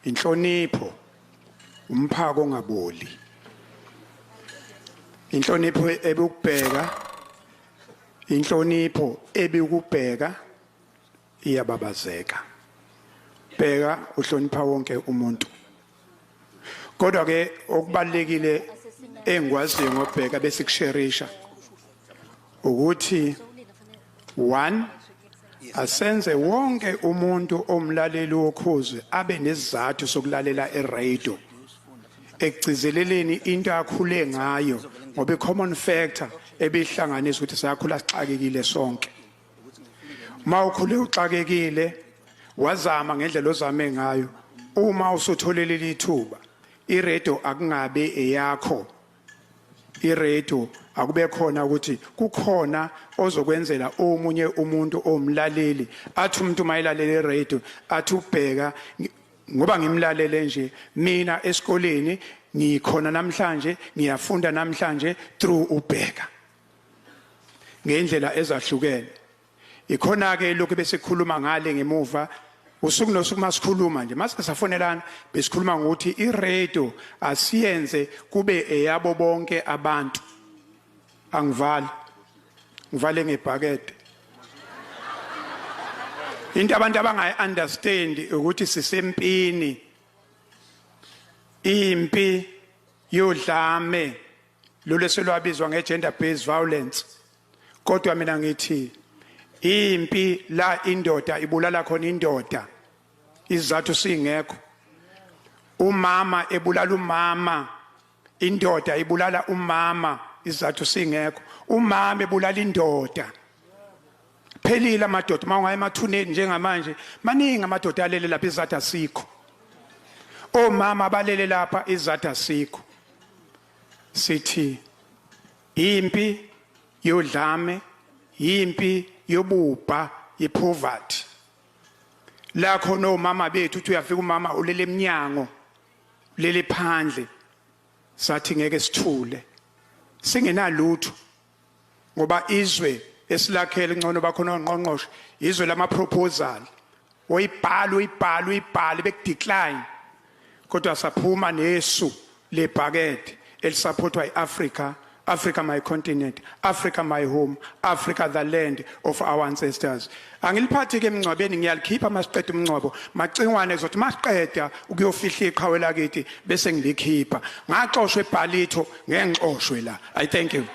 inhlonipho umphako ongaboli, inhlonipho ebukubheka, inhlonipho ebukubheka iyababazeka. Bheka uhlonipha wonke umuntu. Kodwa ke okubalekile engikwaziyo ngobheka bese kusherisha ukuthi 1 asenze wonke umuntu omlaleli wokhozi abe nesizathu sokulalela eradio ekugcizeleleni into akhule ngayo ngoba common factor ebihlanganisa ukuthi sakhula sixakekile sonke. Mawukhule uxakekile wazama ngendlela ozame ngayo, uma usutholelele ithuba iradio akungabe eyakho, iradio akube khona ukuthi kukhona ozokwenzela omunye umuntu omlaleli, athi umuntu mayilalela iradio athi ubheka ngoba ngimlalele nje mina esikoleni ngikhona namhlanje, ngiyafunda namhlanje through ubheka ngendlela ezahlukene. Ikhona ke lokho bese khuluma ngale ngemuva usuku nosuku masikhuluma nje masike safonelana besikhuluma ngokuthi iradio asiyenze kube eyabo bonke abantu. Ngivale ngebhakede. Into abantu abangayi-understand ukuthi sisempini, impi yodlame lolu eselwabizwa nge-gender based violence. Kodwa mina ngithi impi la indoda ibulala khona indoda izathu singekho. Umama ebulala umama, indoda ibulala umama izathu singekho. Umama ebulala indoda. Phelile amadoda mawungaye emathuneni njengamanje maningi amadoda alele lapha izathu asikho. Omama balele lapha izathu asikho. Sithi impi yodlame, impi yobubha, yepoverty. La khona omama bethu uthi uyafika umama ulele eminyango, lele phandle. Sathi ngeke sithule. Singenalutho ngoba izwe esilakhele ngcono bakhona ongqongqoshe izwe lama proposal oyibhala bekudecline kodwa saphuma nesu lebhakede elisupportwa iAfrica, Africa my continent, Africa my home, Africa the land of our ancestors. Angiliphathi ke emncwabeni ngiyalikhipha masiqeda umncwabo macingwane zothi masiqeda ukuyofihla iqhawe lakithi bese ngilikhipha ngaxoshwe ebhalitho ngengixoshwe la. I thank you.